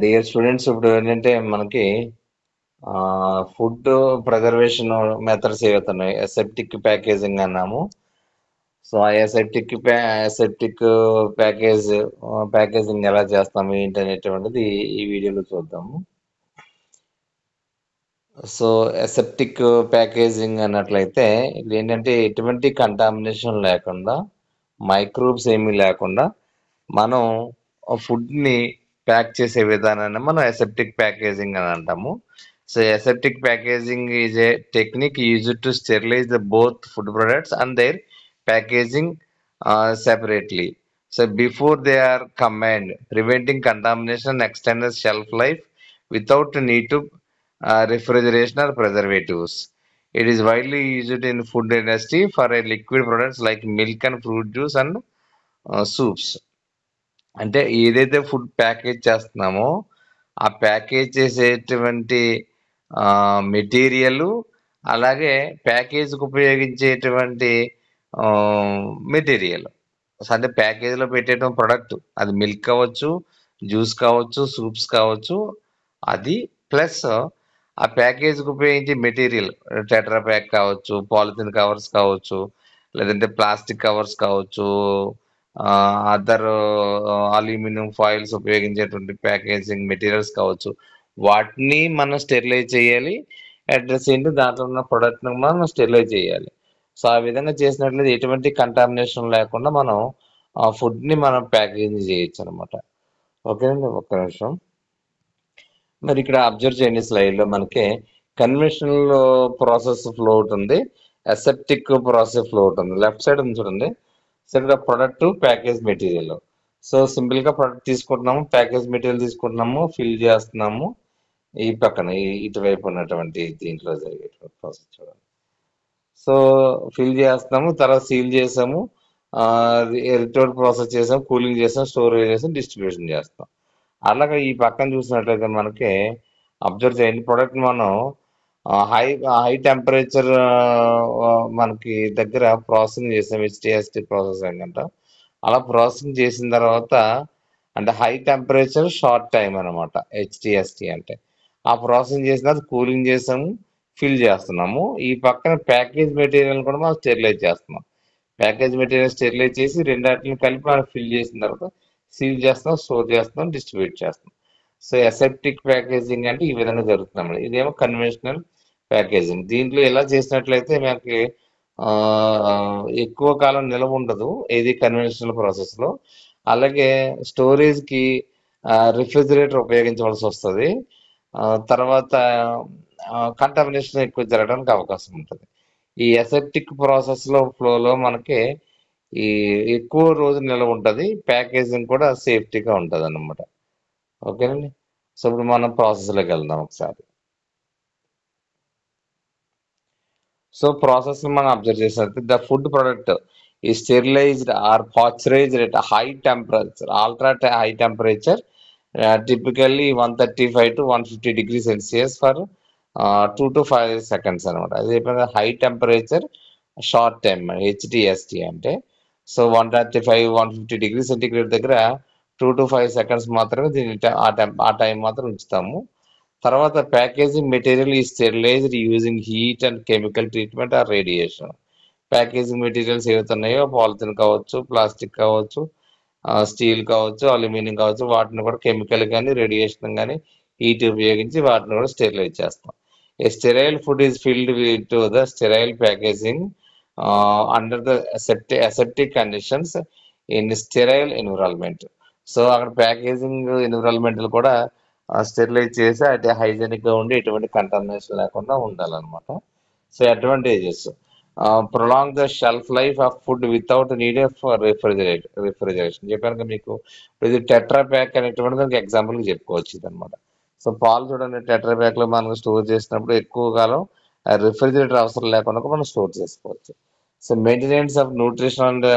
Dear students, ఇప్పుడు ఏంటంటే మనకి ఫుడ్ ప్రిజర్వేషన్ మెథడ్స్ ఏవైతున్నాయి, అసెప్టిక్ ప్యాకేజింగ్ అన్నాము. సో ఆ అసెప్టిక్ ప్యాకేజింగ్ ఎలా చేస్తాము ఏంటి అనేటువంటిది ఈ వీడియోలో చూద్దాము. సో అసెప్టిక్ ప్యాకేజింగ్ అన్నట్లయితే ఇది ఏంటంటే ఎటువంటి కంటామినేషన్ లేకుండా, మైక్రోబ్స్ ఏమీ లేకుండా మనం ఫుడ్ని ప్యాక్ చేసే విధానాన్ని మనం అసెప్టిక్ ప్యాకేజింగ్ అని అంటాము. So aseptic packaging is a technique used to sterilize the both food products and their packaging separately. So before they are combined, preventing contamination and extended shelf life without need to refrigeration or preservatives. It is widely used in food industry for a liquid products like milk and fruit juice and soups. అంటే ఏదైతే food package చేస్తున్నామో ఆ package చేసేటువంటి material, అలాగే ప్యాకేజ్కి ఉపయోగించేటువంటి material. అంటే ప్యాకేజీలో పెట్టేటువంటి product, అది మిల్క్ కావచ్చు, జ్యూస్ కావచ్చు, సూప్స్ కావచ్చు, అది ప్లస్ ఆ ప్యాకేజ్కి ఉపయోగించే మెటీరియల్, టెట్రా ప్యాక్ కావచ్చు, పాలిథిన్ కవర్స్ కావచ్చు, లేదంటే ప్లాస్టిక్ కవర్స్ కావచ్చు, అదర్ అల్యూమినియం ఫాయిల్స్ ఉపయోగించేటువంటి ప్యాకేజింగ్ మెటీరియల్స్ కావచ్చు, వాటిని మనం స్టెరిలైజ్ చేయాలి. అడ్రస్ ఏంటి, దాంట్లో ఉన్న ప్రొడక్ట్ని మనం స్టెరిలైజ్ చేయాలి. సో ఆ విధంగా చేసినట్లయితే ఎటువంటి కంటామినేషన్ లేకుండా మనం ఆ ఫుడ్ని మనం ప్యాకేజింగ్ చేయొచ్చు అనమాట. ఓకేనండి, ఒక్క నిమిషం. మరి ఇక్కడ అబ్జర్వ్ చేయండి, స్లైడ్లో మనకి కన్వెన్షనల్ ప్రాసెస్ ఫ్లో ఒకటి ఉంది, అసెప్టిక్ ప్రాసెస్ ఫ్లో ఒకటి ఉంది. లెఫ్ట్ సైడ్ ఉంది చూడండి. సో ఇక్కడ ప్రొడక్ట్, ప్యాకేజ్ మెటీరియల్. సో సింపుల్గా ప్రొడక్ట్ తీసుకుంటున్నాము, ప్యాకేజ్ మెటీరియల్ తీసుకుంటున్నాము, ఫిల్ చేస్తున్నాము. ఈ పక్కన ఇటువైపు ఉన్నటువంటి దీంట్లో జరిగేటువంటి ప్రాసెస్ చూడండి. సో ఫిల్ చేస్తున్నాము, తర్వాత సీల్ చేసాము, రిటర్న్ ప్రాసెస్ చేసాము, కూలింగ్ చేసాం, స్టోరేజ్ చేసాం, డిస్ట్రిబ్యూషన్ చేస్తాం. అలాగే ఈ పక్కన చూసినట్లయితే మనకి అబ్జర్వ్ చేయండి, ప్రొడక్ట్ మనం హై టెంపరేచర్ మనకి దగ్గర ప్రాసెసింగ్ చేసాం, హెచ్టిఎస్టి ప్రాసెసింగ్ అంట. అలా ప్రాసెసింగ్ చేసిన తర్వాత అంటే హై టెంపరేచర్ షార్ట్ టైం అనమాట హెచ్టిఎస్టి అంటే. ఆ ప్రాసెసింగ్ చేసిన తర్వాత కూలింగ్ చేసాము, ఫిల్ చేస్తున్నాము. ఈ పక్కన ప్యాకేజ్ మెటీరియల్ కూడా మనం స్టెరిలైజ్ చేస్తున్నాం. ప్యాకేజ్ మెటీరియల్ స్టెరిలైజ్ చేసి రెండాటిని కలిపి మనం ఫిల్ చేసిన తర్వాత సీల్ చేస్తాం, స్టోర్ చేస్తాం, డిస్ట్రిబ్యూట్ చేస్తాం. సో అసెప్టిక్ ప్యాకేజింగ్ అంటే ఈ విధంగా జరుగుతుంది. ఇదేమో కన్వెన్షనల్ ప్యాకేజింగ్. దీంట్లో ఎలా చేసినట్లయితే మనకి ఎక్కువ కాలం నిల్వ ఉండదు ఇది కన్వెన్షనల్ ప్రాసెస్లో. అలాగే స్టోరేజ్కి రిఫ్రిజిరేటర్ ఉపయోగించవలసి వస్తుంది. తర్వాత కంటామినేషన్ ఎక్కువ జరగడానికి అవకాశం ఉంటుంది. ఈ అసెప్టిక్ ప్రాసెస్లో ఫ్లోలో మనకి ఈ ఎక్కువ రోజు నిల్వ ఉంటుంది, ప్యాకేజింగ్ కూడా సేఫ్టీగా ఉంటుంది అన్నమాట. ఓకేనండి. సో ఇప్పుడు మనం ప్రాసెస్లోకి వెళ్దాం ఒకసారి. సో ప్రాసెస్ మనం అబ్జర్వ్ చేసినట్టు ద ఫుడ్ ప్రొడక్ట్ ఈ sterilised or pasteurised at high temperature, ultra high temperature, typically 135 to 150 degrees Celsius for 2 to 5 seconds అనమాట. అది హై టెంపరేచర్ షార్ట్ టైం హెచ్డిఎస్టి అంటే. సో 135 150 డిగ్రీ సెంటిగ్రేడ్ దగ్గర 2 to 5 seconds మాత్రమే దీన్ని ఆ టైం మాత్రం ఉంచుతాము. తర్వాత ప్యాకేజింగ్ మెటీరియల్ ఈ sterilised using heat and chemical treatment are radiation. Packaging materials ఏవైతున్నాయో పాలిథిన్ కావచ్చు, ప్లాస్టిక్ కావచ్చు, స్టీల్ కావచ్చు, అల్యూమినియం కావచ్చు, వాటిని కూడా కెమికల్ కానీ రేడియేషన్ కానీ హీట్ ఉపయోగించి వాటిని కూడా స్టెరిలైజ్ చేస్తాం. A sterile food is filled with the sterile packaging under the aseptic conditions in sterile environment. So అక్కడ ప్యాకేజింగ్ ఎన్విరాన్మెంట్లు కూడా స్టెరిలైజ్ చేసి అయితే హైజెనిక్గా ఉండి ఎటువంటి కంటామినేషన్ లేకుండా ఉండాలన్నమాట. So advantages, prolong the shelf life of food without need of refrigeration చెప్పాను మీకు. ఇది టెట్రా ప్యాక్ అనేటువంటి దానికి ఎగ్జాంపుల్గా చెప్పుకోవచ్చు ఇది అనమాట. సో పాలు చూడండి, టెట్రా ప్యాక్లో మనం స్టోర్ చేసినప్పుడు ఎక్కువ కాలం రిఫ్రిజిరేటర్ అవసరం లేకుండా మనం స్టోర్ చేసుకోవచ్చు. So maintenance of nutrition and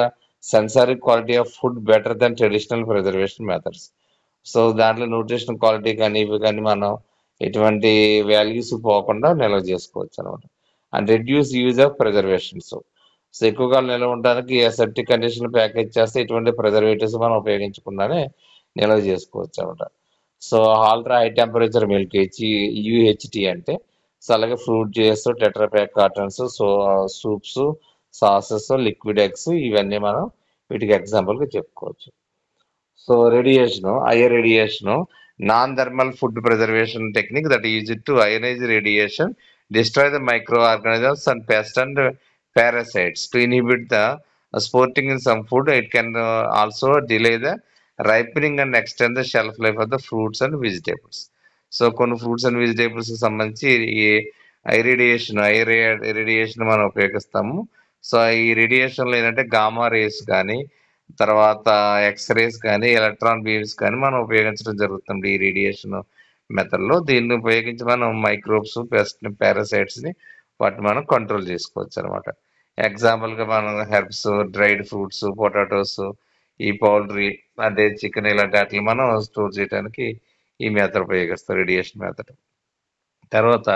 sensory quality of food better than traditional preservation methods. So దాంట్లో న్యూట్రిషన్ క్వాలిటీ కానీ ఇవి కానీ మనం ఎటువంటి వాల్యూస్ పోకుండా నిల్వ చేసుకోవచ్చు అనమాట. And reduce use of preservations. So ఎక్కువగా నిల్వ ఉండడానికి అసెప్టిక్ కండిషన్ ప్యాకేజ్ చేస్తే ఎటువంటి ప్రిజర్వేటివ్స్ మనం ఉపయోగించకుండానే నిల్వ చేసుకోవచ్చు అనమాట. So ultra high temperature milk UHT అంటే సో అలాగే fruit juice, tetra pack cartons, so soups, sauces, liquid eggs ఇవన్నీ మనం వీటికి ఎగ్జాంపుల్గా చెప్పుకోవచ్చు. So radiation, IR radiation, non thermal food preservation technique that use to ionise radiation, destroy the microorganisms and pests and parasites to inhibit the sporting in some food. It can also delay the ripening and extend the shelf life of the fruits and vegetables. So కొన్ని fruits and vegetables కి సంబంధించి ఈ I radiation మనం ఉపయోగిస్తాము. So ఈ radiation లో ఏంటంటే gamma rays కానీ, తర్వాత ఎక్స్రేస్ కానీ, ఎలక్ట్రాన్ బీమ్స్ కానీ మనం ఉపయోగించడం జరుగుతుంది ఈ రేడియేషన్ మెథడ్ లో. దీన్ని ఉపయోగించి మనం మైక్రోబ్స్, పెస్ట్, పారాసైట్స్ ని వాటిని మనం కంట్రోల్ చేసుకోవచ్చు అనమాట. ఎగ్జాంపుల్ గా మనం హెర్బ్స్, డ్రైడ్ ఫ్రూట్స్, పొటాటోస్, ఈ పౌల్ట్రీ అదే చికెన్ ఇలాంటి వాటిని మనం స్టోర్ చేయడానికి ఈ మెథడ్ ఉపయోగిస్తారు, రేడియేషన్ మెథడ్. తర్వాత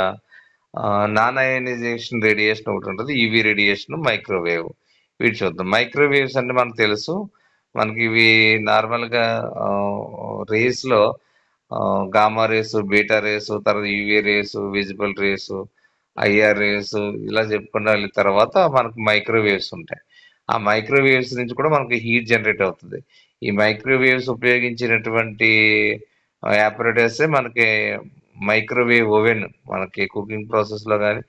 నాన్ అయనైజేషన్ రేడియేషన్ ఒకటి ఉంటుంది, యూవి రేడియేషన్, మైక్రోవేవ్. వీటి చూద్దాం. మైక్రోవేవ్స్ అంటే మనకు తెలుసు, మనకి ఇవి నార్మల్గా రేస్ లో గామా రేసు, బీటా రేసు, తర్వాత UV race, visible race, IR race ఇలా చెప్పుకుంటూ వెళ్ళిన తర్వాత మనకు మైక్రోవేవ్స్ ఉంటాయి. ఆ మైక్రోవేవ్స్ నుంచి కూడా మనకి హీట్ జనరేట్ అవుతుంది. ఈ మైక్రోవేవ్స్ ఉపయోగించినటువంటి యాపరేటర్స్ మనకి మైక్రోవేవ్ ఓవెన్ మనకి కుకింగ్ ప్రాసెస్ లో కానీ,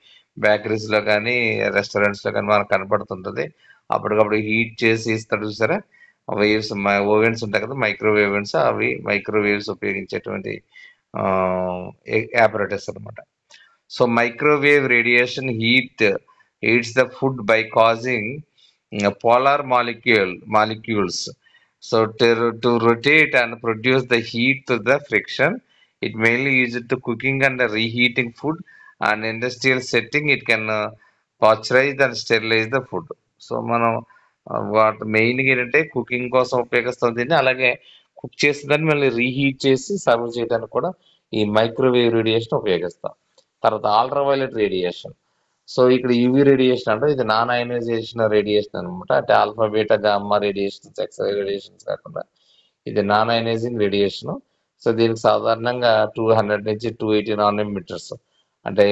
బేకరీస్ లో కానీ, రెస్టారెంట్స్ లో కానీ మనకు కనపడుతుంటది. అప్పటికప్పుడు హీట్ చేసి ఇస్తాడు చూసారా, వేవ్స్ ఓవెన్స్ ఉంటాయి కదా, మైక్రోవేవ్ ఓవెన్స్, అవి మైక్రోవేవ్స్ ఉపయోగించేటువంటి యాపరేటర్స్ అనమాట. So microwave radiation heats the food by causing polar molecules so to rotate and produce the heat through the friction. It mainly used to cooking and reheating food and industrial setting. It can pasteurize and sterilize the food. So మనం వాటి మెయిన్గా ఏంటంటే cooking కోసం ఉపయోగిస్తాం దీన్ని, అలాగే cook చేసేదాన్ని మళ్ళీ రీహీట్ చేసి సర్వ్ చేయడానికి కూడా ఈ మైక్రోవేవ్ రేడియేషన్ ఉపయోగిస్తాం. తర్వాత అల్ట్రావైలెట్ రేడియేషన్. సో ఇక్కడ యూవీ రేడియేషన్ అంటే ఇది నాన్ అయనైజేషన్ రేడియేషన్ అనమాట. అంటే alpha, beta, gamma radiations, X ray radiations కాకుండా ఇది నాన్ అయనైజింగ్ రేడియేషన్. సో దీనికి సాధారణంగా 200 నుంచి 280 నానోమీటర్స్. అంటే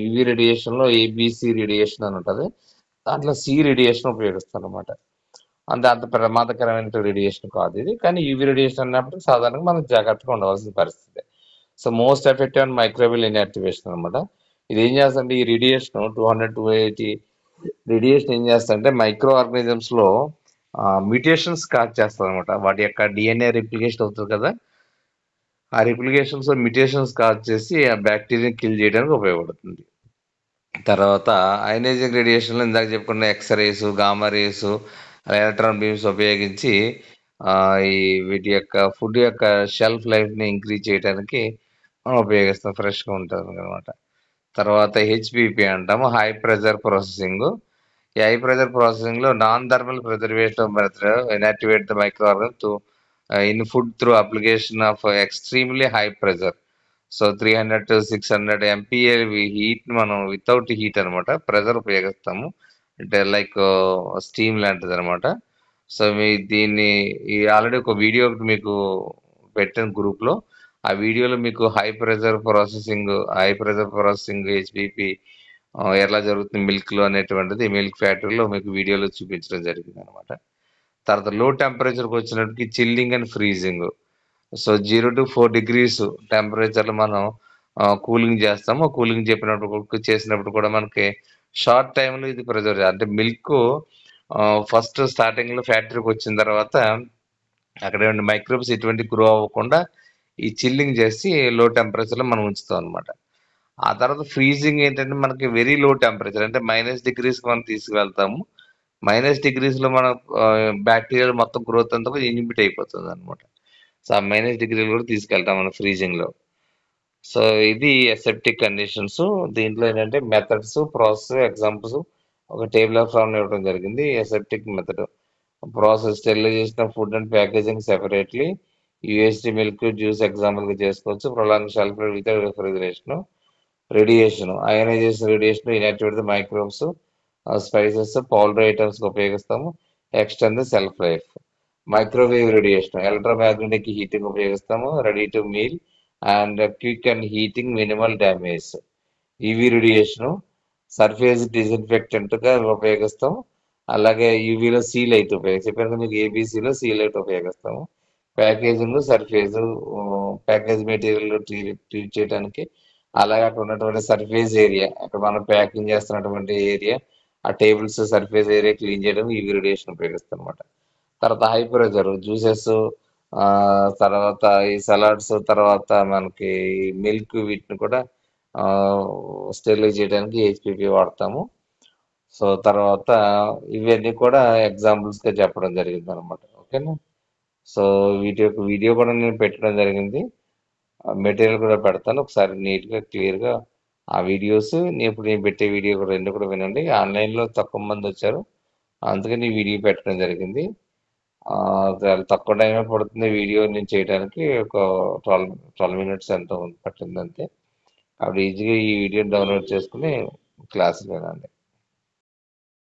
యూవీ రేడియేషన్ లో ఏబిసి రేడియేషన్ అని ఉంటుంది, దాంట్లో సి రేడియేషన్ ఉపయోగిస్తాం అనమాట. అంత ప్రమాదకరమైన రేడియేషన్ కాదు ఇది, కానీ యూవీ రేడియేషన్ అన్నప్పుడు సాధారణంగా మనం జాగ్రత్తగా ఉండవలసిన పరిస్థితి. So most effective and microwave inactivation అనమాట. ఇది ఏం చేస్తుంటే ఈ రేడియేషన్ 200 280 రేడియేషన్ ఏం చేస్తుంటే మైక్రో ఆర్గానిజమ్స్ లో మ్యూటేషన్స్ కాజ్ చేస్తుంది అనమాట. వాటి యొక్క డిఎన్ఏ రిప్లికేషన్ అవుతుంది కదా, ఆ రిప్లికేషన్స్ మ్యూటేషన్స్ కాజ్ చేసి ఆ బ్యాక్టీరియా కిల్ చేయడానికి ఉపయోగపడుతుంది. తర్వాత అయనైజింగ్ రేడియేషన్ లో ఇందాక చెప్పుకున్న X rays, gamma rays, electron beams ఉపయోగించి ఈ వీటి యొక్క ఫుడ్ యొక్క షెల్ఫ్ లైఫ్ ని ఇంక్రీజ్ చేయడానికి మనం ఉపయోగిస్తాం, ఫ్రెష్ గా ఉంటుంది అనమాట. తర్వాత హెచ్పిపి అంటాము, హై ప్రెజర్ ప్రాసెసింగ్. ఈ హై ప్రెజర్ ప్రాసెసింగ్ లో non thermal preservation method inactivate the micro organ to in food through application of extremely high pressure. So 300 to 600 MPa heat మనం వితౌట్ హీట్ అనమాట pressure ఉపయోగిస్తాము, అంటే like steam లాంటిది అనమాట. So దీన్ని already ఒక video ఒకటి మీకు పెట్టాను గ్రూప్ లో. ఆ వీడియోలో మీకు హై ప్రెజర్ ప్రాసెసింగ్ హెచ్పిపి ఎలా జరుగుతుంది మిల్క్ లో అనేటువంటిది మిల్క్ ఫ్యాక్టరీలో మీకు వీడియోలో చూపించడం జరిగింది అనమాట. తర్వాత లో టెంపరేచర్కి వచ్చినప్పటికి chilling and freezing. So 0 to 4 degrees టెంపరేచర్లో మనం కూలింగ్ చేస్తాము. కూలింగ్ చేసినప్పుడు కూడా మనకి షార్ట్ టైంలో ఇది ప్రిజర్వ్ అంటే మిల్క్ ఫస్ట్ స్టార్టింగ్ లో ఫ్యాక్టరీకి వచ్చిన తర్వాత అక్కడ మైక్రోబ్స్ ఎటువంటి గ్రో అవ్వకుండా ఈ చిల్లింగ్ చేసి లో టెంపరేచర్ లో మనం ఉంచుతాం అనమాట. ఆ తర్వాత ఫ్రీజింగ్ ఏంటంటే మనకి వెరీ లో టెంపరేచర్ అంటే -degrees మనం తీసుకువెళ్తాము. -degrees లో మన బ్యాక్టీరియల్ మొత్తం గ్రోత్ అంతా కూడా ఇన్హిబిట్ అయిపోతుంది అనమాట. సో ఆ -degree కూడా తీసుకెళ్తాం మనం ఫ్రీజింగ్ లో. సో ఇది అసెప్టిక్ కండిషన్స్. దీంట్లో ఏంటంటే మెథడ్స్, ప్రాసెస్, ఎగ్జాంపుల్స్ ఒక టేబుల్ ఆఫ్ ఫామ్ ఇవ్వడం జరిగింది. Aseptic method process sterilisation of food and packaging separately. USD milk juice example గా చేసుకోవచ్చు. Prolong shelf life without refrigeration. Radiation, ionisation radiation inactivate the microbes, spices, poultry items ఉపయోగిస్తాము. Extend the self life. Microwave radiation, electromagnetic heating ఉపయోగిస్తాము. Ready to meal and quick and heating minimal damage. UV radiation surface disinfectant గా ఉపయోగిస్తాం. అలాగే యూవీలో see light ఉపయోగిస్తాం. చెప్పాను కదా మీకు ఏబీసీలో see light ఉపయోగిస్తాము. Packaging surface package material treat చేయడానికి, అలాగే అక్కడ ఉన్నటువంటి సర్ఫేస్ ఏరియా, అక్కడ మనం ప్యాకింగ్ చేస్తున్నటువంటి ఏరియా, ఆ టేబుల్స్ సర్ఫేస్ ఏరియా క్లీన్ చేయడానికి యూవీ రేడియేషన్ ఉపయోగిస్తాం అనమాట. తర్వాత హై ప్రెషర్ జ్యూసెస్, తర్వాత ఈ సలాడ్స్, తర్వాత మనకి మిల్క్ వీటిని కూడా స్టెరిలైజ్ చేయడానికి హెచ్పిపి వాడతాము. సో తర్వాత ఇవన్నీ కూడా ఎగ్జాంపుల్స్ గా చెప్పడం జరిగింది అనమాట. ఓకేనా. సో వీటి యొక్క వీడియో కూడా నేను పెట్టడం జరిగింది. మెటీరియల్ కూడా పెడతాను, ఒకసారి నీట్గా క్లియర్గా ఆ వీడియోస్ ఇప్పుడు నేను పెట్టే వీడియో కూడా రెండు కూడా వినండి. ఆన్లైన్లో తక్కువ మంది వచ్చారు, అందుకని ఈ వీడియో పెట్టడం జరిగింది. చాలా తక్కువ టైమే పడుతుంది వీడియో నేను చేయడానికి, ఒక 12 మినిట్స్ ఎంతో పట్టింది అంతే. అప్పుడు ఈజీగా ఈ వీడియోని డౌన్లోడ్ చేసుకుని క్లాసులు వినండి.